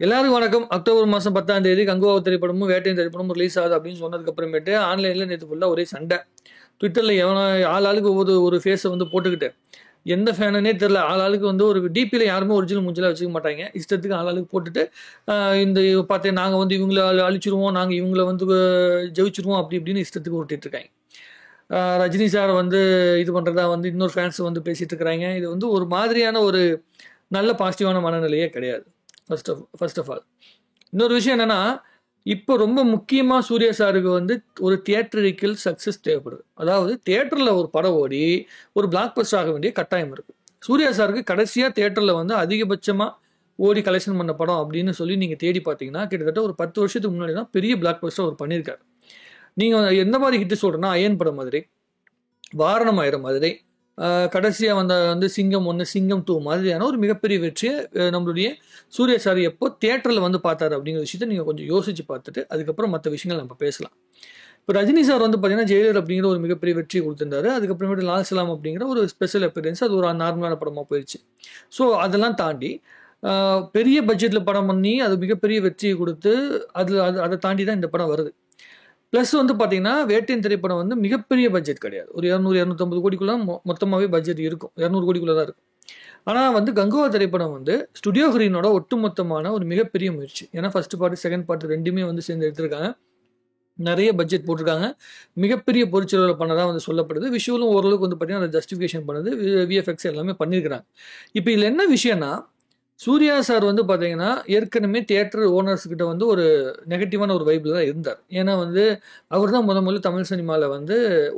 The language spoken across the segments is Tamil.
எல்லாருக்கும் வணக்கம். அக்டோபர் மாதம் 10ஆம் தேதி கங்குவா திரைப்படமும் வேட்டையின் திரைப்படமும் ரிலீஸ் ஆகுது அப்படின்னு சொன்னதுக்கு அப்புறமேட்டு ஆன்லைனில் நேற்று ஃபுல்லாக ஒரே சண்டை. ட்விட்டரில் எவனோ ஆளுக்கு ஒரு ஃபேஸை போட்டுக்கிட்டு எந்த ஃபேனுன்னே தெரில. ஆளுக்கு ஒரு டிபியில் யாருமே ஒரிஜினல் மூஞ்சிலாம் வச்சுக்க மாட்டாங்க. இஷ்டத்துக்கு ஆளுக்கு போட்டுட்டு இந்த பார்த்தேன் நாங்கள் இவங்கள அழிச்சிருவோம், நாங்கள் இவங்கள ஜெயிச்சிருவோம் அப்படி இப்படின்னு இஷ்டத்துக்கு ஓட்டிகிட்டு இருக்காங்க. ரஜினி சார் இது பண்ணுறதா இன்னொரு ஃபேன்ஸ் பேசிகிட்டு இருக்கிறாங்க. இது ஒரு மாதிரியான ஒரு நல்ல பாசிட்டிவான மனநிலையே கிடையாது. ஃபர்ஸ்ட் ஆஃப் ஆல் இன்னொரு விஷயம் என்னன்னா, இப்போ ரொம்ப முக்கியமாக சூர்யா சாருக்கு ஒரு தியேட்டரிக்கல் சக்ஸஸ் தேவைப்படுது. அதாவது தியேட்டரில் ஒரு படம் ஓடி ஒரு பிளாக் பஸ்டர் ஆக வேண்டிய கட்டாயம் இருக்குது. சூர்யா சாருக்கு கடைசியாக தியேட்டரில் அதிகபட்சமாக ஓடி கலெக்ஷன் பண்ண படம் அப்படின்னு சொல்லி நீங்கள் தேடி பார்த்தீங்கன்னா கிட்டத்தட்ட ஒரு 10 வருஷத்துக்கு முன்னாடி தான் பெரிய பிளாக் பஸ்டர் அவர் பண்ணியிருக்காரு. நீங்கள் எந்த மாதிரி ஹிட்டு சொல்கிறேன்னா, அயன் படம் மாதிரி, வாரணம் ஆயிரம் மாதிரி, கடைசியாக சிங்கம் 1 சிங்கம் 2 மாதிரியான ஒரு மிகப்பெரிய வெற்றியை நம்மளுடைய சூர்யா சார் எப்போ தியேட்டரில் பார்த்தாரு அப்படிங்கிற விஷயத்த நீங்கள் கொஞ்சம் யோசிச்சு பார்த்துட்டு அதுக்கப்புறம் மற்ற விஷயங்கள் நம்ம பேசலாம். இப்போ ரஜினி சார் பார்த்தீங்கன்னா ஜெயிலர் அப்படிங்கிற ஒரு மிகப்பெரிய வெற்றி கொடுத்துருந்தாரு. அதுக்கப்புறமேட்டு லால் சலாம் அப்படிங்கிற ஒரு ஸ்பெஷல் அப்பியரன்ஸ், அது ஒரு நார்மலான படமாக போயிடுச்சு. ஸோ அதெல்லாம் தாண்டி பெரிய பட்ஜெட்டில் படம் பண்ணி அது மிகப்பெரிய வெற்றியை கொடுத்து அதை தாண்டி தான் இந்த படம் வருது. ப்ளஸ் பார்த்தீங்கன்னா வேட்டையின் திரைப்படம் மிகப்பெரிய பட்ஜெட் கிடையாது. ஒரு 200-250 கோடிக்குள்ள மொத்தமாகவே பட்ஜெட் இருக்கும். 200 கோடிக்குள்ளே தான் இருக்கும். ஆனால் கங்குவா திரைப்படம் ஸ்டுடியோ கிரீனோட ஒட்டுமொத்தமான ஒரு மிகப்பெரிய முயற்சி. ஏன்னா ஃபர்ஸ்ட் பார்ட் செகண்ட் பார்ட் ரெண்டுமே சேர்ந்து எடுத்திருக்காங்க. நிறைய பட்ஜெட் போட்டிருக்காங்க. மிகப்பெரிய பொருட்செலவில் பண்ணதான் சொல்லப்படுது. விஷுவலும் ஓரளவுக்கு பார்த்தீங்கன்னா அதை ஜஸ்டிஃபிகேஷன் பண்ணுது. விஎஃப்எக்ஸ் எல்லாமே பண்ணியிருக்கிறாங்க. இப்போ இதில் என்ன விஷயம்னா, சூர்யா சார் பார்த்தீங்கன்னா ஏற்கனவே தியேட்டர் ஓனர்ஸ்கிட்ட ஒரு நெகட்டிவான ஒரு வைப்பில் தான் இருந்தார். ஏன்னா அவர் தான் முதல்ல தமிழ் சினிமாவில்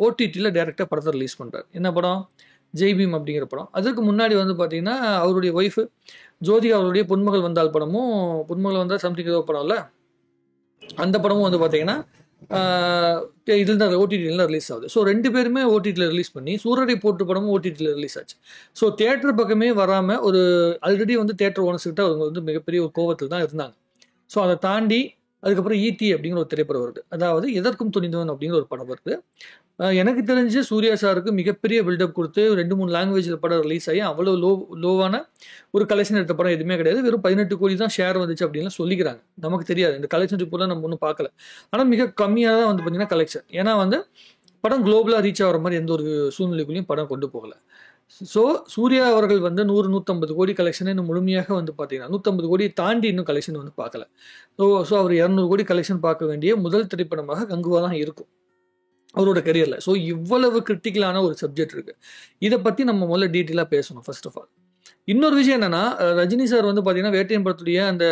ஓடிடியில் டேரெக்டாக படத்தை ரிலீஸ் பண்ணுறார். என்ன படம்? ஜெய்பீம் அப்படிங்கிற படம். அதுக்கு முன்னாடி பார்த்தீங்கன்னா அவருடைய ஒய்ஃபு ஜோதிகா அவருடைய பொன்மகள் வந்தால் படமும், பொன்மகள் வந்தால் சம்திங் ஏதோ படம் இல்லை, அந்த படமும் பார்த்தீங்கன்னா இதில் தான் ஓடிடியில் ரிலீஸ் ஆகுது. ஸோ 2 பேருமே ஓடிடியில் ரிலீஸ் பண்ணி சூரரை போட்டு படமும் ஓடிடியில் ரிலீஸ் ஆச்சு. ஸோ தியேட்டர் பக்கமே வராமல் ஒரு ஆல்ரெடி தியேட்டர் ஓனர்ஸ்கிட்ட அவங்க மிகப்பெரிய ஒரு கோவத்தில் தான் இருந்தாங்க. ஸோ அதை தாண்டி அதுக்கப்புறம் ஈட்டி அப்படிங்கிற ஒரு திரைப்படம் வருது. அதாவது எதற்கும் துணிந்தவன் அப்படிங்கிற ஒரு படம் வருது. எனக்கு தெரிஞ்சு சூர்யா சாருக்கு மிகப்பெரிய பில்டப் கொடுத்து 2-3 லாங்குவேஜில் படம் ரிலீஸ் ஆகி அவ்வளோ லோவான ஒரு கலெக்ஷன் எடுத்த படம் எதுவுமே கிடையாது. வெறும் 18 கோடி தான் ஷேர் வந்துச்சு அப்படின்லாம் சொல்லிக்கிறாங்க. நமக்கு தெரியாது, இந்த கலெக்ஷன் ரிப்போர்ட்லாம் நம்ம ஒன்றும் பார்க்கல. ஆனால் மிக கம்மியாக தான் பார்த்தீங்கன்னா கலெக்ஷன். ஏன்னா படம் குளோபலாக ரீச் ஆகிற மாதிரி எந்த ஒரு சூழ்நிலைக்குள்ளேயும் படம் கொண்டு போகலை. ஸோ சூர்யா அவர்கள் 100-150 கோடி கலெக்ஷன் இன்னும் முழுமையாக பார்த்தீங்கன்னா 150 கோடியை தாண்டி இன்னும் கலெக்ஷன் பார்க்கல. ஸோ அவர் 200 கோடி கலெக்ஷன் பார்க்க வேண்டிய முதல் திரைப்படமாக கங்குவா தான் இருக்கும் அவரோட கரியரில். ஸோ இவ்வளவு கிரிட்டிக்கலான ஒரு சப்ஜெக்ட் இருக்குது. இதை பற்றி நம்ம முதல்ல டீட்டெயிலாக பேசணும். ஃபர்ஸ்ட் ஆஃப் ஆல் இன்னொரு விஷயம் என்னன்னா, ரஜினி சார் பார்த்தீங்கன்னா வேட்டையின் படத்துடைய அந்த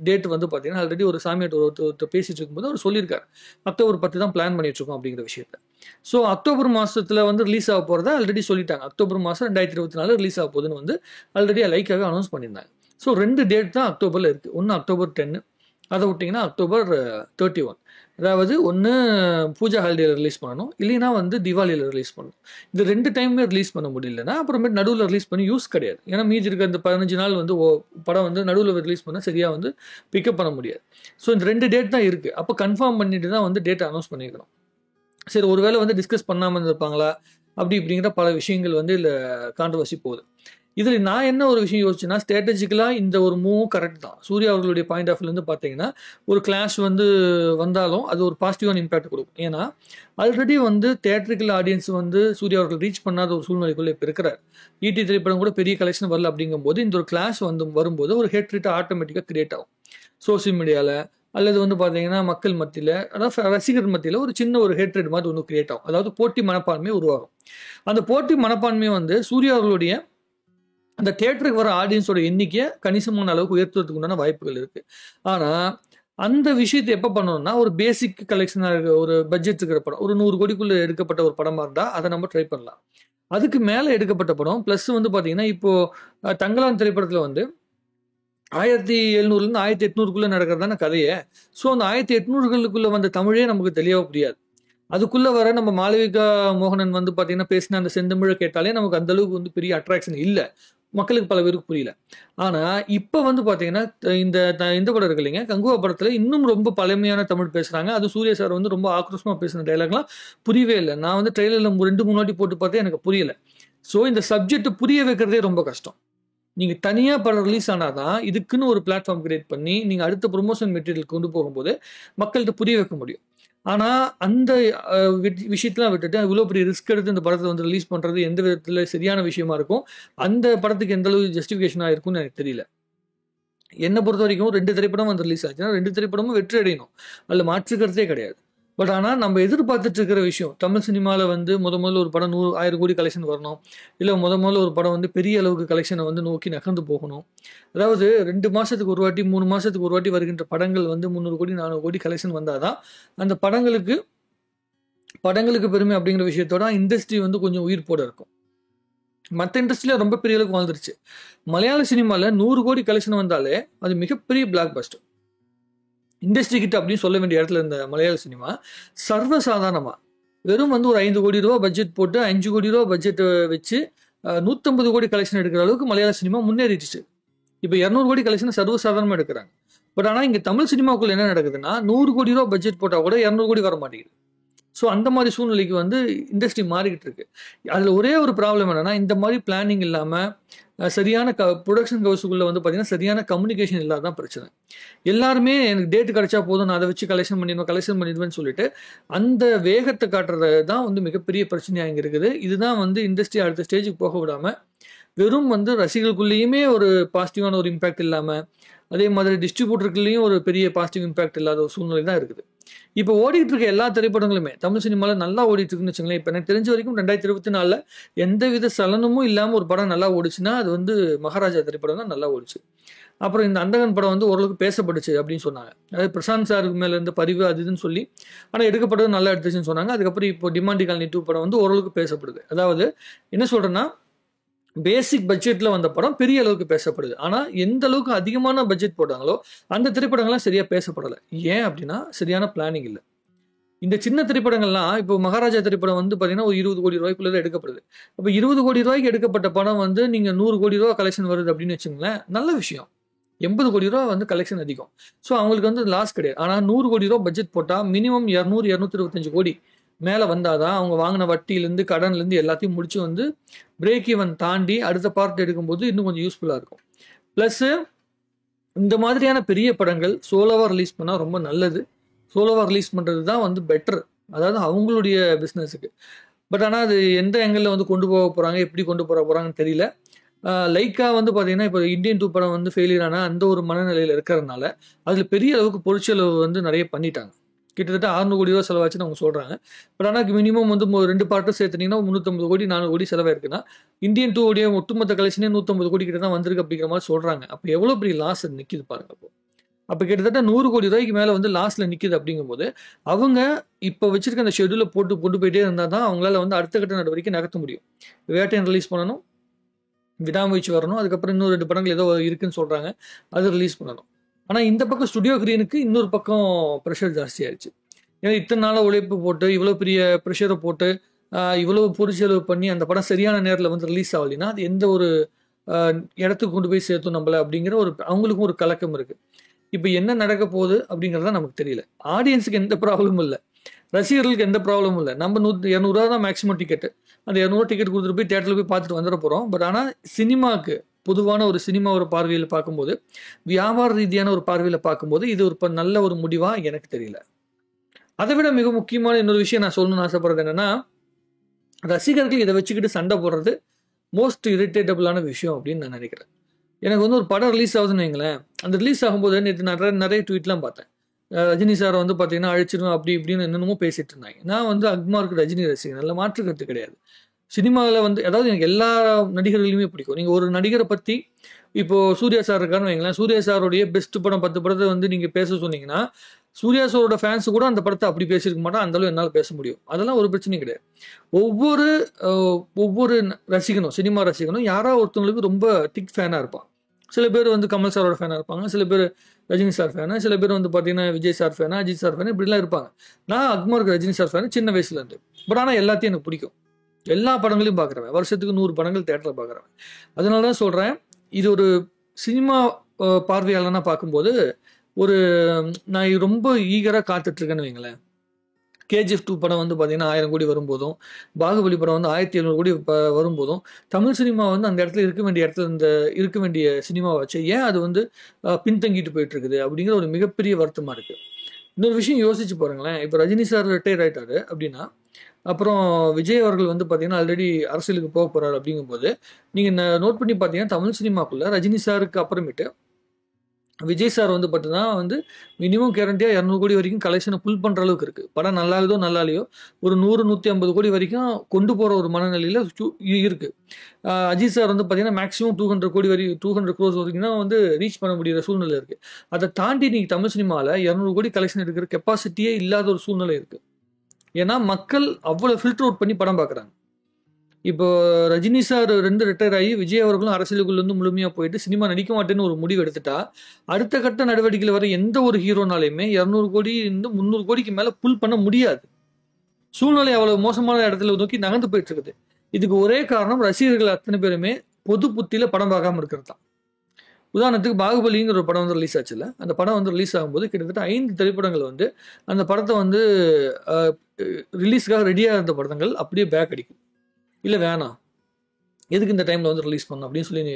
டேட் பார்த்தீங்கன்னா ஆல்ரெடி ஒரு சாமியார் ஒருத்தர் பேசிட்டு இருக்கும்போது அவர் சொல்லியிருக்காரு, அக்டோபர் 10 தான் பிளான் பண்ணிட்டு இருக்கோம் அப்படிங்கிற விஷயத்த. ஸோ அக்டோபர் மாதத்தில் ரிலீஸ் ஆக போகிறதா ஆல்ரெடி சொல்லிட்டாங்க. அக்டோபர் மாதம் 2024 ரிலீஸ் ஆக போகுதுன்னு ஆல்ரெடி லைக்காகவே அனௌன்ஸ் பண்ணியிருந்தாங்க. ஸோ 2 டேட் தான் அக்டோபரில் இருக்குது. ஒன்று அக்டோபர் 10, அதை விட்டிங்கன்னா அக்டோபர் 31. அதாவது ஒன்று பூஜா ஹாலிடேயில் ரிலீஸ் பண்ணணும், இல்லைன்னா திவாலியில் ரிலீஸ் பண்ணணும். இந்த 2 டைமே ரிலீஸ் பண்ண முடியலன்னா அப்புறமேட்டு நடுவில் ரிலீஸ் பண்ணி யூஸ் கிடையாது. ஏன்னா மீதி இருக்க இந்த 15 நாள் படம் நடுவில் ரிலீஸ் பண்ணால் சரியாக பிக்கப் பண்ண முடியாது. ஸோ இந்த 2 டேட் தான் இருக்குது. அப்போ கன்ஃபார்ம் பண்ணிட்டு தான் டேட் அனௌன்ஸ் பண்ணிக்கணும். சரி, ஒருவேளை டிஸ்கஸ் பண்ணாமல் இருந்திருப்பாங்களா அப்படி இப்படிங்கிற பல விஷயங்கள் இல்லை கான்ட்ரவர்சி போகுது. இதில் நான் என்ன ஒரு விஷயம் யோசிச்சுன்னா, ஸ்ட்ராட்டஜிக்கலாக இந்த ஒரு மூவும் கரெக்ட் தான். சூர்யா அவர்களுடைய பாயிண்ட் ஆஃப் வியூலேருந்து பார்த்தீங்கன்னா ஒரு கிளாஷ் வந்தாலும் அது ஒரு பாசிட்டிவான இம்பாக்ட் கொடுக்கும். ஏன்னா ஆல்ரெடி தியேட்டரிக்கல் ஆடியன்ஸ் சூர்யா அவர்கள் ரீச் பண்ணாத ஒரு சூழ்நிலைக்குள்ளே இப்போ இருக்கிறார். ஈடி திரைப்படம் கூட பெரிய கலெக்ஷன் வரல அப்படிங்கும்போது இந்த ஒரு கிளாஷ் வரும்போது ஒரு ஹேட்ரேட் ஆட்டோமேட்டிக்காக கிரியேட் ஆகும். சோசியல் மீடியாவில் அல்லது பார்த்தீங்கன்னா மக்கள் மத்தியில், அதாவது ரசிகர் மத்தியில் ஒரு சின்ன ஒரு ஹேட்ரேட் மாதிரி ஒன்று கிரியேட் ஆகும். அதாவது போட்டி மனப்பான்மை உருவாகும். அந்த போட்டி மனப்பான்மை சூர்யா அவர்களுடைய அந்த தியேட்டருக்கு வர ஆடியன்ஸோட எண்ணிக்கையை கணிசமான அளவுக்கு உயர்த்துறதுக்கு உண்டான வாய்ப்புகள் இருக்குது. ஆனால் அந்த விஷயத்தை எப்போ பண்ணணும்னா, ஒரு பேசிக் கலெக்ஷனாக இருக்க ஒரு பட்ஜெட் இருக்கிற படம், ஒரு 100 கோடிக்குள்ளே எடுக்கப்பட்ட ஒரு படமாக இருந்தால் அதை நம்ம ட்ரை பண்ணலாம். அதுக்கு மேலே எடுக்கப்பட்ட படம் ப்ளஸ் பார்த்தீங்கன்னா இப்போது தங்கலான் திரைப்படத்தில் 1700லேருந்து 1800க்குள்ளே நடக்கிறதான கதையை. ஸோ அந்த 1800களுக்குள்ளே வந்த தமிழே நமக்கு தெளிவாக புரியாது. அதுக்குள்ளே வர நம்ம மாளவிகா மோகனன் பார்த்தீங்கன்னா பேசின அந்த செந்தமிழை கேட்டாலே நமக்கு அந்தளவுக்கு பெரிய அட்ராக்ஷன் இல்லை, மக்களுக்கு பல பேருக்கு புரியல. ஆனால் இப்போ பார்த்தீங்கன்னா இந்த படம் இருக்கு இல்லைங்க, கங்குவா படத்தில் இன்னும் ரொம்ப பழமையான தமிழ் பேசுகிறாங்க. அது சூர்யா சார் ரொம்ப ஆக்ரோஷமாக பேசுன டைலாக்லாம் புரியவே இல்லை. நான் ட்ரெய்லரில் 2-3 வாட்டி போட்டு பார்த்தே எனக்கு புரியலை. ஸோ இந்த சப்ஜெக்ட் புரிய வைக்கிறதே ரொம்ப கஷ்டம். நீங்கள் தனியாக படம் ரிலீஸ் ஆனால் தான் இதுக்குன்னு ஒரு பிளாட்ஃபார்ம் கிரியேட் பண்ணி நீங்கள் அடுத்த ப்ரொமோஷன் மெட்டீரியல் கொண்டு போகும்போது மக்கள்கிட்ட புரிய வைக்க முடியும். ஆனால் அந்த விஷயத்தெலாம் விட்டுட்டு இவ்வளோ பெரிய ரிஸ்க் எடுத்து இந்த படத்தை வந்து ரிலீஸ் பண்ணுறது எந்த விதத்தில் சரியான விஷயமா இருக்கும், அந்த படத்துக்கு எந்த அளவு ஜஸ்டிஃபிகேஷனாக இருக்கும்னு எனக்கு தெரியல. என்னை பொறுத்த வரைக்கும் 2 திரைப்படம் வந்து ரிலீஸ் ஆச்சுன்னா 2 திரைப்படமும் வெற்றி அடையணும், அதில் மாற்றுக்கிறதே கிடையாது. பட் ஆனால் நம்ம எதிர்பார்த்துட்டு இருக்கிற விஷயம், தமிழ் சினிமாவில் வந்து முதல்ல ஒரு படம் 1000 கோடி கலெக்ஷன் வரணும், இல்லை முதல்ல ஒரு படம் வந்து பெரிய அளவுக்கு கலெக்ஷனை வந்து நோக்கி நகர்ந்து போகணும். அதாவது 2 மாதத்துக்கு ஒரு வாட்டி 3 மாதத்துக்கு ஒரு வாட்டி வருகின்ற படங்கள் வந்து 300 கோடி 400 கோடி கலெக்ஷன் வந்தால் தான் அந்த படங்களுக்கு பெருமை அப்படிங்கிற விஷயத்தோட இண்டஸ்ட்ரி வந்து கொஞ்சம் உயிர் போட இருக்கும். மற்ற இண்டஸ்ட்ரியில் ரொம்ப பெரிய அளவுக்கு வாழ்ந்துருச்சு. மலையாள சினிமாவில் 100 கோடி கலெக்ஷன் வந்தாலே அது மிகப்பெரிய பிளாக் பஸ்டர். இண்டஸ்ட்ரி கிட்ட அப்படின்னு சொல்ல வேண்டிய இடத்துல இருந்த மலையாள சினிமா சர்வசாதாரணமாக வெறும் வந்து ஒரு 5 கோடி ரூபா பட்ஜெட் போட்டு 5 கோடி ரூபா பட்ஜெட் வச்சு 150 கோடி கலெக்ஷன் எடுக்கிற அளவுக்கு மலையாள சினிமா முன்னேறிடுச்சு. இப்போ 200 கோடி கலெக்ஷன் சர்வசாதாரணமாக எடுக்கிறாங்க. பட் ஆனால் இங்கே தமிழ் சினிமாவுக்குள்ள என்ன நடக்குதுன்னா 100 கோடி ரூபா பட்ஜெட் போட்டால் கூட 200 கோடி வர மாட்டேங்குது. ஸோ அந்த மாதிரி சூழ்நிலைக்கு வந்து இண்டஸ்ட்ரி மாறிக்கிட்டு இருக்கு. அதில் ஒரே ஒரு ப்ராப்ளம் என்னன்னா, இந்த மாதிரி பிளானிங் இல்லாமல் சரியான ப்ரொடக்ஷன் ஹவுஸுக்குள்ளே வந்து பார்த்தீங்கன்னா சரியான கம்யூனிகேஷன் இல்லாதான் பிரச்சனை. எல்லாருமே எனக்கு டேட் கிடைச்சா போதும், நான் அதை வச்சு கலெக்ஷன் பண்ணிடுவேன்னு சொல்லிட்டு அந்த வேகத்தை காட்டுறது தான் வந்து மிகப்பெரிய பிரச்சனையாக இங்கே இருக்குது. இதுதான் வந்து இண்டஸ்ட்ரி அடுத்த ஸ்டேஜுக்கு போக விடாமல் வெறும் வந்து ரசிகர்களுக்குள்ளேயுமே ஒரு பாசிட்டிவான ஒரு இம்பேக்ட் இல்லாமல், அதே மாதிரி டிஸ்ட்ரிபியூட்டருக்குள்ளேயும் ஒரு பெரிய பாசிட்டிவ் இம்பேக்ட் இல்லாத ஒரு சூழ்நிலை தான் இருக்குது. இப்போ ஓடிட்டு இருக்க எல்லா திரைப்படங்களுமே தமிழ் சினிமாவில் நல்லா ஓடிட்டு இருக்குன்னு வச்சுங்களேன். இப்போ எனக்கு தெரிஞ்ச வரைக்கும் 2024 எந்தவித சலனமும் இல்லாமல் ஒரு படம் நல்லா ஓடிச்சுன்னா அது வந்து மகாராஜா திரைப்படம் தான் நல்லா ஓடிச்சு. அப்புறம் இந்த அந்தகன் படம் வந்து ஓரளவுக்கு பேசப்பட்டுச்சு அப்படின்னு சொன்னாங்க. அதாவது பிரசாந்த் சாருக்கு மேலே இருந்த பதிவு அது இதுன்னு சொல்லி, ஆனால் எடுக்கப்பட்டது நல்லா எடுத்துச்சுன்னு சொன்னாங்க. அதுக்கப்புறம் இப்போ டிமாண்டி காலனி 2 படம் வந்து ஓரளவுக்கு பேசப்படுது. அதாவது என்ன சொல்கிறேன்னா, பேசிக் பட்ஜெட்டில் வந்த படம் பெரிய அளவுக்கு பேசப்படுது. ஆனால் எந்த அளவுக்கு அதிகமான பட்ஜெட் போட்டாங்களோ அந்த திரைப்படங்கள்லாம் சரியாக பேசப்படலை. ஏன் அப்படின்னா சரியான பிளானிங் இல்லை. இந்த சின்ன திரைப்படங்கள்லாம் இப்போ மகாராஜா திரைப்படம் வந்து பார்த்தீங்கன்னா ஒரு 20 கோடி ரூபாய்க்குள்ளே தான் எடுக்கப்படுது. அப்போ 20 கோடி ரூபாய்க்கு எடுக்கப்பட்ட படம் வந்து நீங்கள் 100 கோடி ரூபா கலெக்ஷன் வருது அப்படின்னு வச்சுங்களேன், நல்ல விஷயம். 80 கோடி ரூபா வந்து கலெக்ஷன் அதிகம். ஸோ அவங்களுக்கு வந்து லாஸ் கிடையாது. ஆனால் 100 கோடி ரூபா பட்ஜெட் போட்டால் மினிமம் 200-225 கோடி மேலே வந்தாதான் அவங்க வாங்கின வட்டியிலேருந்து கடன்லேருந்து எல்லாத்தையும் முடிச்சு வந்து பிரேக் ஈவன் தாண்டி அடுத்த பார்ட் எடுக்கும்போது இன்னும் கொஞ்சம் யூஸ்ஃபுல்லாக இருக்கும். ப்ளஸ்ஸு இந்த மாதிரியான பெரிய படங்கள் சோலோவாக ரிலீஸ் பண்ணால் ரொம்ப நல்லது. சோலோவாக ரிலீஸ் பண்ணுறது தான் வந்து பெட்டர், அதாவது அவங்களுடைய பிஸ்னஸுக்கு. பட் ஆனால் அது எந்த ஆங்கிளில் வந்து கொண்டு போக போகிறாங்க, எப்படி கொண்டு போகிறாங்கன்னு தெரியல. லைக்காக வந்து பார்த்தீங்கன்னா இப்போ இந்தியன் 2 படம் வந்து ஃபெயிலியர் ஆனால் அந்த ஒரு மனநிலையில் இருக்கிறதுனால அதில் பெரிய அளவுக்கு பொருட்செலவு வந்து நிறைய பண்ணிட்டாங்க. கிட்டத்தட்ட 600 கோடி ரூபா செலவாச்சுன்னு அவங்க சொல்கிறாங்க. பட் ஆனால் மினிமம் வந்து 2 பார்ட்டும் சேர்த்துனீங்கன்னா 350 கோடி 400 கோடி செலவாயிருக்குன்னா இந்தியன் 2 உடைய ஒட்டுமொத்த கலெக்ஷனே 150 கோடி கிட்ட தான் வந்திருக்கு அப்படிங்கிற மாதிரி சொல்கிறாங்க. அப்போ எவ்வளோ பெரிய லாஸ் நிற்கிது பாருங்க. அப்போ கிட்டத்தட்ட 100 கோடி ரூபாய்க்கு மேலே வந்து லாஸில் நிற்கிது. அப்படிங்கும்போது அவங்க இப்போ வச்சிருக்க அந்த ஷெடியூலை கொண்டு போயிட்டே இருந்தால் தான் அவங்களால வந்து அடுத்த கட்ட நடவடிக்கை நகர்த்த முடியும். வேட்டையன் ரிலீஸ் பண்ணணும், விடாமுயற்சி வரணும், அதுக்கப்புறம் இன்னும் 2 படங்கள் ஏதோ இருக்குன்னு சொல்கிறாங்க, அது ரிலீஸ் பண்ணணும். ஆனால் இந்த பக்கம் ஸ்டுடியோ கிரீனுக்கு இன்னொரு பக்கம் ப்ரெஷர் ஜாஸ்தியாகிடுச்சு. ஏன்னா இத்தனை நாளாக உழைப்பு போட்டு இவ்வளோ பெரிய ப்ரெஷரை போட்டு இவ்வளோ பொருட்செலவு பண்ணி அந்த படம் சரியான நேரத்தில் வந்து ரிலீஸ் ஆகலைன்னா அது எந்த ஒரு இடத்துக்கு கொண்டு போய் சேர்த்தும் நம்மளை அப்படிங்கிற அவங்களுக்கும் ஒரு கலக்கம் இருக்குது. இப்போ என்ன நடக்க போகுது அப்படிங்கிறத நமக்கு தெரியல. ஆடியன்ஸுக்கு எந்த ப்ராப்ளமும் இல்லை, ரசிகர்களுக்கு எந்த ப்ராப்ளமும் இல்லை. நம்ம 200 ரூபா தான் மேக்ஸிமம் டிக்கெட்டு, அந்த 200 டிக்கெட் கொடுத்துட்டு போய் தேட்டரில் போய் பார்த்துட்டு வந்துட போகிறோம். பட் ஆனால் சினிமாவுக்கு பொதுவான ஒரு சினிமா ஒரு பார்வையில் பார்க்கும்போது, வியாபார ரீதியான ஒரு பார்வையில் பார்க்கும்போது இது ஒரு நல்ல ஒரு முடிவாக எனக்கு தெரியல. அதை விட மிக முக்கியமான இன்னொரு விஷயம் நான் சொல்லணும்னு ஆசைப்படுறது என்னன்னா, ரசிகர்கள் இதை வச்சுக்கிட்டு சண்டை போடுறது மோஸ்ட் இரிட்டேட்டபிளான விஷயம் அப்படின்னு நான் நினைக்கிறேன். எனக்கு வந்து ஒரு படம் ரிலீஸ் ஆகுதுன்னு வைங்களேன், அந்த ரிலீஸ் ஆகும்போது நேற்று நிறைய ட்வீட்லாம் பார்த்தேன். ரஜினி சார் வந்து பார்த்தீங்கன்னா அழிச்சிடும் அப்படி இப்படின்னு என்னென்னமோ பேசிட்டு இருந்தாங்க. நான் வந்து அக்மாருக்கு ரஜினி ரசிகன், நல்ல மாற்று கருத்து கிடையாது. சினிமாவில் வந்து அதாவது எனக்கு எல்லா நடிகர்களையுமே பிடிக்கும். நீங்கள் ஒரு நடிகரை பற்றி இப்போது சூர்யா சார் இருக்காருன்னு வைங்களேன், சூர்யா சாருடைய பெஸ்ட் படம் 10 படத்தை வந்து நீங்கள் பேச சொன்னீங்கன்னா சூர்யா சாரோட ஃபேன்ஸு கூட அந்த படத்தை அப்படி பேசியிருக்க மாட்டோம், அந்தளவு என்னால் பேச முடியும். அதெல்லாம் ஒரு பிரச்சனையும் கிடையாது. ஒவ்வொரு ரசிகனும், சினிமா ரசிகனும் யாராவது ஒருத்தவங்களுக்கு ரொம்ப திக் ஃபேனாக இருப்பான். சில பேர் வந்து கமல் சாரோட ஃபேனாக இருப்பாங்க, சில பேர் ரஜினி சார் ஃபேனு, சில பேர் வந்து பார்த்தீங்கன்னா விஜய் சார் ஃபேனா, அஜித் சார் ஃபேனு, இப்படிலாம் இருப்பாங்க. நான் அக்மாருக்கு ரஜினி சார் ஃபேனு சின்ன வயசுலேருந்து. பட் ஆனால் எல்லாத்தையும் எனக்கு பிடிக்கும், எல்லா படங்களையும் பார்க்குறேன், வருஷத்துக்கு 100 படங்கள் தேட்டரில் பார்க்குறேன். அதனால தான் சொல்கிறேன், இது ஒரு சினிமா பார்வையாளனா பார்க்கும்போது நான் ரொம்ப ஈகராக காத்துட்ருக்கேன்னு வைங்களேன். கேஜிஎஃப் 2 படம் வந்து பார்த்தீங்கன்னா 1000 கோடி வரும்போதும், பாகுபலி படம் வந்து 1700 கோடி வரும்போதும், தமிழ் சினிமா வந்து அந்த இடத்துல இருக்க வேண்டிய இடத்துல இருக்க வேண்டிய சினிமாவை வச்சு ஏன் அது வந்து பின்தங்கிட்டு போயிட்டு இருக்குது அப்படிங்கிற ஒரு மிகப்பெரிய வருத்தமா இருக்கு. இன்னொரு விஷயம் யோசிச்சு பாருங்களேன். இப்போ ரஜினி சார் ரிட்டையர் ஆயிட்டாரு அப்படின்னா, அப்புறம் விஜய் அவர்கள் வந்து பார்த்தீங்கன்னா ஆல்ரெடி அரசியலுக்கு போக போறாரு அப்படிங்கும்போது, நீங்க நோட் பண்ணி பார்த்தீங்கன்னா தமிழ் சினிமாக்குள்ள ரஜினி சாருக்கு அப்புறமேட்டு விஜய் சார் வந்து பார்த்தீங்கன்னா வந்து மினிமம் கேரண்டியா 200 கோடி வரைக்கும் கலெக்ஷனை புல் பண்ற அளவுக்கு இருக்கு. படம் நல்லா இருக்குதோ நல்லா இல்லையோ ஒரு 100 150 கோடி வரைக்கும் கொண்டு போற ஒரு மனநிலையில இருக்கு. அஜித் சார் வந்து பார்த்தீங்கன்னா மேக்ஸிமம் 200 கோடி 200 க்ரோஸ் வரைக்கும் தான் வந்து ரீச் பண்ண முடியிற சூழ்நிலை இருக்கு. அதை தாண்டி நீங்க தமிழ் சினிமாவில் 200 கோடி கலெக்ஷன் எடுக்கிற கெப்பாசிட்டியே இல்லாத ஒரு சூழ்நிலை இருக்கு. ஏன்னா மக்கள் அவ்வளவு ஃபில்டர் அவுட் பண்ணி படம் பார்க்குறாங்க. இப்போ ரஜினி சார் ரிட்டையர் ஆகி விஜய் அவர்களும் அரசியலுக்குள்ள இருந்து முழுமையா போயிட்டு சினிமா நடிக்க மாட்டேன்னு ஒரு முடிவு எடுத்துட்டா, அடுத்த கட்ட நடவடிக்கையில் வர எந்த ஒரு ஹீரோனாலையுமே 200 கோடி இருந்து 300 கோடிக்கு மேல புல் பண்ண முடியாது. சூழ்நிலை அவ்வளவு மோசமான இடத்துல நோக்கி நகர்ந்து போயிட்டு இருக்குது. இதுக்கு ஒரே காரணம் ரசிகர்கள் அத்தனை பேருமே பொது புத்தியில படம் பார்க்காம இருக்கிறது தான். உதாரணத்துக்கு பாகுபலிங்கிற ஒரு படம் வந்து ரிலீஸ் ஆச்சுல்ல, அந்த படம் வந்து ரிலீஸ் ஆகும்போது கிட்டத்தட்ட 5 திரைப்படங்கள் வந்து அந்த படத்தை வந்து ரிலீஸ்க்காக ரெடியாக இருந்த படங்கள் அப்படியே பேக் அடிக்கும். இல்லை வேணாம், எதுக்கு இந்த டைமில் வந்து ரிலீஸ் பண்ணணும் அப்படின்னு சொல்லி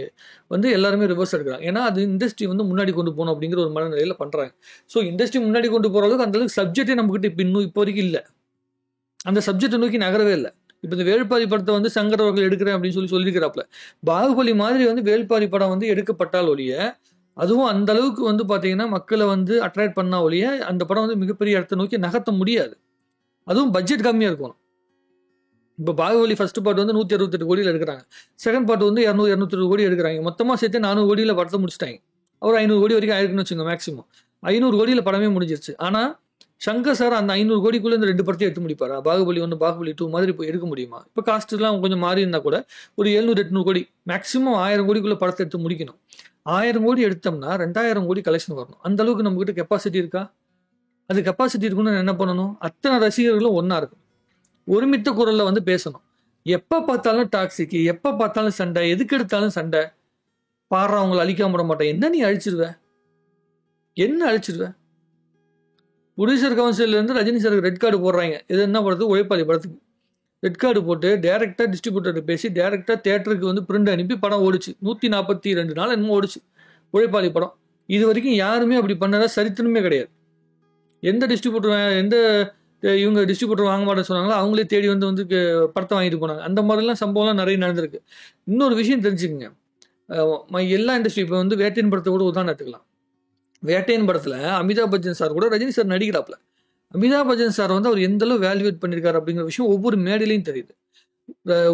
வந்து எல்லாருமே ரிவர்ஸ் எடுக்கிறாங்க. ஏன்னா அது இண்டஸ்ட்ரி வந்து முன்னாடி கொண்டு போகணும் அப்படிங்கிற ஒரு மனநிலையில் பண்ணுறாங்க. ஸோ இண்டஸ்ட்ரி முன்னாடி கொண்டு போகிற அளவுக்கு அந்தளவுக்கு சப்ஜெக்டே நம்மகிட்ட இப்போ வரைக்கும் இல்லை. அந்த சப்ஜெக்டை நோக்கி நகரவே இல்லை. இப்போ இந்த வேள்பாரி படத்தை வந்து சங்கர் அவர்கள் எடுக்கிறேன் அப்படின்னு சொல்லியிருக்கிறாப்புல. பாகுபலி மாதிரி வந்து வேள்பாரி படம் வந்து எடுக்கப்பட்டால் ஒழிய, அதுவும் அந்த அளவுக்கு வந்து பார்த்தீங்கன்னா மக்களை வந்து அட்ராக்ட் பண்ணா ஒழிய அந்த படம் வந்து மிகப்பெரிய இடத்தை நோக்கி நகர்த்த முடியாது. அதுவும் பட்ஜெட் கம்மியாக இருக்கணும். இப்போ பாகுபலி ஃபர்ஸ்ட் பார்ட் வந்து 168 கோடியில் எடுக்கிறாங்க, செகண்ட் பார்ட் வந்து 200 220 கோடி எடுக்கிறாங்க. மொத்தமாக சேர்த்து 400 கோடியில் படத்தை முடிச்சிட்டாங்க. அவர் 500 கோடி வரைக்கும் ஆயிருக்குன்னு வச்சுங்க. மேக்ஸிமம் 500 கோடியில் படமே முடிஞ்சிருச்சு. ஆனால் சங்கர் சார் அந்த 500 கோடிக்குள்ளே இந்த 2 படத்தையும் எடுத்து முடிப்பாரா? பாகுபலி 1 பாகுபலி 2 மாதிரி இப்போ எடுக்க முடியுமா? இப்போ காஸ்ட்லாம் கொஞ்சம் மாறி இருந்தால் கூட ஒரு 700 800 கோடி மேக்ஸிமம் 1000 கோடிக்குள்ளே படத்தை எடுத்து முடிக்கணும். 1000 கோடி எடுத்தோம்னா 2000 கோடி கலெக்ஷன் வரணும். அந்த அளவுக்கு நம்மகிட்ட கெப்பாசிட்டி இருக்கா? அது கெப்பாசிட்டி இருக்குன்னு என்ன பண்ணணும்? அத்தனை ரசிகர்களும் ஒன்றா இருக்கும், ஒருமித்த குரல்ல வந்து பேசணும். எப்ப பார்த்தாலும் டாக்ஸிக்கு, எப்ப பார்த்தாலும் சண்டை, எதுக்கு எடுத்தாலும் சண்டை. பாடுற அவங்களை அழிக்காம விட மாட்டேன். என்ன நீ அழிச்சிருவ? என்ன அழிச்சிருவ? ப்ரொடியூசர் கவுன்சில இருந்து ரஜினி சாருக்கு ரெட் கார்டு போடுறாங்க. இது என்ன படத்துக்கு? உழைப்பாளி படத்துக்கு ரெட் கார்டு போட்டு டைரக்டா டிஸ்ட்ரிபியூட்டர் பேசி டைரக்டா தியேட்டருக்கு வந்து பிரிண்ட் அனுப்பி படம் ஓடிச்சு. 142 நாள் என்னமோ ஓடிச்சு உழைப்பாளி படம். இது வரைக்கும் யாருமே அப்படி பண்ணதா சரித்திரமே கிடையாது. எந்த டிஸ்ட்ரிபியூட்டர் இவங்க டிஸ்ட்ரிபியூட்டர் வாங்க மாட்டேன்னு சொன்னாங்களோ அவங்களே தேடி வந்து படத்தை வாங்கிட்டு போனாங்க. அந்த மாதிரிலாம் சம்பவம்லாம் நிறைய நடந்திருக்கு. இன்னொரு விஷயம் தெரிஞ்சுக்கங்க, எல்லா இண்டஸ்ட்ரி இப்போ வந்து வேட்டையின் படத்தை கூட உதாரணம் எடுத்துக்கலாம். வேட்டையின் படத்தில் அமிதாப் பச்சன் சார் கூட ரஜினி சார் நடிக்கிறாப்புல. அமிதாப் பச்சன் சார் வந்து அவர் எந்த அளவு வேல்யூவேட் பண்ணியிருக்காரு அப்படிங்கிற விஷயம் ஒவ்வொரு மேடையிலையும் தெரியுது.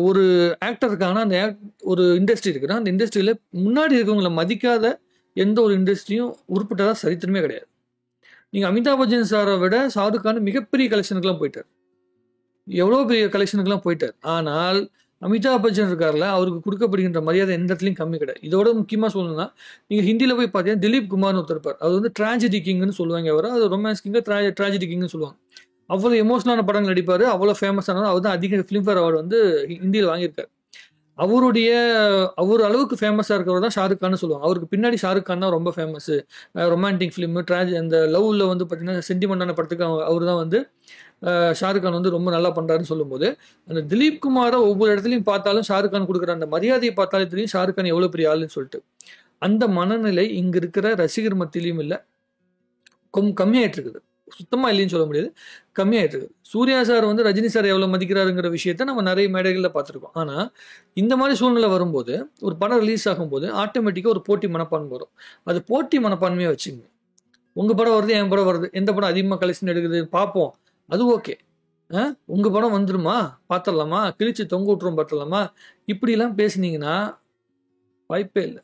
ஒரு ஆக்டருக்கான அந்த ஒரு இண்டஸ்ட்ரி இருக்குன்னா அந்த இண்டஸ்ட்ரியில் முன்னாடி இருக்கவங்களை மதிக்காத எந்த ஒரு இண்டஸ்ட்ரியும் உருப்பட்டதா சரித்திரமே கிடையாது. நீங்கள் அமிதாப் பச்சன் சாரை விட ஷாருக் கான் மிகப்பெரிய கலெக்ஷனுக்குலாம் போயிட்டார், எவ்வளோ பெரிய கலெக்ஷனுக்குலாம் போயிட்டார். ஆனால் அமிதாப் பச்சன் இருக்கார்ல, அவருக்கு கொடுக்கப்படுகின்ற மரியாதை எந்த இடத்துலையும் கம்மி கிடையாது. இதோட முக்கியமாக சொல்லணும்னா நீங்கள் ஹிந்தியில் போய் பார்த்தீங்கன்னா திலீப் குமார்னு ஒருத்தர் இருப்பார். அது வந்து ட்ராஜடி கிங்னு சொல்லுவாங்க. அவர் அது ரொமான்ஸ் கிங்கு ட்ராஜடி கிங்னு சொல்லுவாங்க. அவ்வளோ எமோஷனலான படங்கள் நடிப்பார், அவ்வளோ ஃபேமஸானது. அவர் தான் அதிக ஃபிலிம்ஃபேர் அவார்டு வந்து ஹிந்தியில் வாங்கியிருக்காரு. அவர் அளவுக்கு ஃபேமஸாக இருக்கிறவர் தான் ஷாருக் கான்னு சொல்லுவாங்க. அவருக்கு பின்னாடி ஷாருக் கான் தான் ரொம்ப ஃபேமஸ். ரொமான்டிக் ஃபிலிம் அந்த லவ்வில் வந்து பார்த்தீங்கன்னா சென்டிமெண்டான படத்துக்கு அவர் தான் வந்து ஷாருக் கான் வந்து ரொம்ப நல்லா பண்ணுறாருன்னு சொல்லும்போது, அந்த திலீப் குமாரை ஒவ்வொரு இடத்துலையும் பார்த்தாலும் ஷாருக் கான் கொடுக்குற அந்த மரியாதையை பார்த்தாலே தெரியும் ஷாருக் கான் எவ்வளோ பெரிய ஆளுன்னு சொல்லிட்டு. அந்த மனநிலை இங்கே இருக்கிற ரசிகர் மத்தியிலையும் இல்லை, கம்மியாயிட்டு இருக்குது. சுத்தமாக இல்லைன்னு சொல்ல முடியாது, கம்மியாயிட்டு இருக்குது. சூர்யா சார் வந்து ரஜினி சார் எவ்வளோ மதிக்கிறாருங்கிற விஷயத்த நம்ம நிறைய மேடைகளில் பார்த்துருக்கோம். ஆனால் இந்த மாதிரி சூழ்நிலை வரும்போது ஒரு படம் ரிலீஸ் ஆகும்போது ஆட்டோமேட்டிக்காக ஒரு போட்டி மனப்பான்மை வரும். அது போட்டி மனப்பான்மையாக வச்சுங்க. உங்கள் படம் வருது, என் படம் வருது, எந்த படம் அதிகமாக கலெக்ஷன் எடுக்குது பார்ப்போம், அது ஓகே. உங்கள் படம் வந்துடுமா பார்த்துடலாமா, கிழிச்சு தொங்க விட்டுரும் பார்த்துடலாமா, இப்படிலாம் பேசுனீங்கன்னா வாய்ப்பே இல்லை.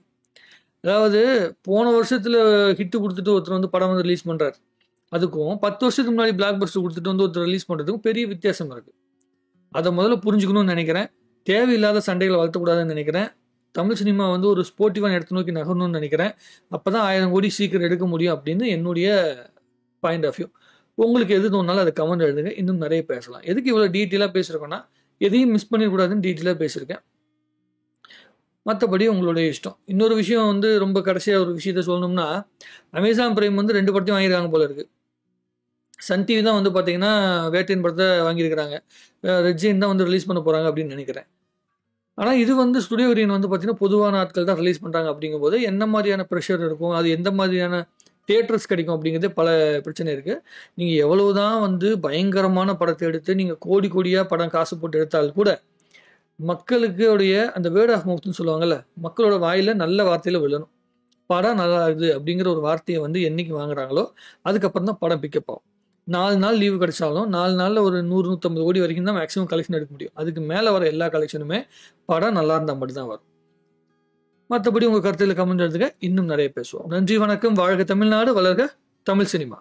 அதாவது போன வருஷத்தில் ஹிட்டு கொடுத்துட்டு ஒருத்தர் வந்து படம் வந்து ரிலீஸ் பண்ணுறாரு, அதுக்கும் 10 வருஷத்துக்கு முன்னாடி பிளாக் பஸ்டர் கொடுத்துட்டு வந்து ஒருத்தர் ரிலீஸ் பண்ணுறதுக்கும் பெரிய வித்தியாசம் இருக்குது. அதை முதல்ல புரிஞ்சுக்கணும்னு நினைக்கிறேன். தேவையில்லாத சண்டைகளை வளர்த்தக்கூடாதுன்னு நினைக்கிறேன். தமிழ் சினிமா வந்து ஒரு ஸ்போர்ட்டிவான இடத்த நோக்கி நகரணும்னு நினைக்கிறேன். அப்போ தான் 1000 கோடி சீக்கிரம் எடுக்க முடியும் அப்படின்னு என்னுடைய பாயிண்ட் ஆஃப் வியூ. உங்களுக்கு எது தோணுனாலும் அதை கமெண்ட் எழுதுங்க, இன்னும் நிறைய பேசலாம். எதுக்கு இவ்வளோ டீட்டெயிலாக பேசுகிறேன்னா எதையும் மிஸ் பண்ணிடக்கூடாதுன்னு டீட்டெயிலாக பேசியிருக்கேன். மற்றபடி உங்களுடைய இஷ்டம். இன்னொரு விஷயம் வந்து ரொம்ப கடைசியாக ஒரு விஷயத்த சொல்லணும்னா, அமேசான் பிரைம் வந்து 2 படத்தையும் வாங்கியிருக்காங்க போல இருக்குது. சன் டிவி தான் வந்து பார்த்தீங்கன்னா வேட்டையின் படத்தை வாங்கியிருக்கிறாங்க. ரெட் ஜெயின் தான் வந்து ரிலீஸ் பண்ண போகிறாங்க அப்படின்னு நினைக்கிறேன். ஆனால் இது வந்து ஸ்டுடியோ கிரீன் வந்து பார்த்தீங்கன்னா பொதுவான ஆட்கள் தான் ரிலீஸ் பண்ணுறாங்க அப்படிங்கும்போது என்ன மாதிரியான ப்ரெஷர் இருக்கும், அது எந்த மாதிரியான தியேட்டர்ஸ் கிடைக்கும் அப்படிங்கிறது பல பிரச்சனை இருக்குது. நீங்கள் எவ்வளவு தான் வந்து பயங்கரமான படத்தை எடுத்து நீங்கள் கோடி கோடியாக படம் காசு போட்டு எடுத்தால் கூட மக்களுக்கு உடைய அந்த வேர்ட் ஆஃப் மவுத்னு சொல்லுவாங்கல்ல, மக்களோட வாயில் நல்ல வார்த்தையில் விழணும். படம் நல்லா இருக்குது அப்படிங்கிற ஒரு வார்த்தையை வந்து என்னைக்கு வாங்குறாங்களோ அதுக்கப்புறம் தான் படம் பிக்கப் ஆகும். 4 நாள் லீவு கிடைச்சாலும் 4 நாளில் ஒரு 100-150 கோடி வரைக்கும் தான் மேக்ஸிமம் கலெக்ஷன் எடுக்க முடியும். அதுக்கு மேலே வர எல்லா கலெக்ஷனுமே படம் நல்லா இருந்தால் மட்டும்தான் வரும். மற்றபடி உங்கள் கருத்தில் கமெண்ட் எடுத்துக்க, இன்னும் நிறைய பேசுவோம். நன்றி, வணக்கம். வாழ்க தமிழ்நாடு, வளர்க தமிழ் சினிமா.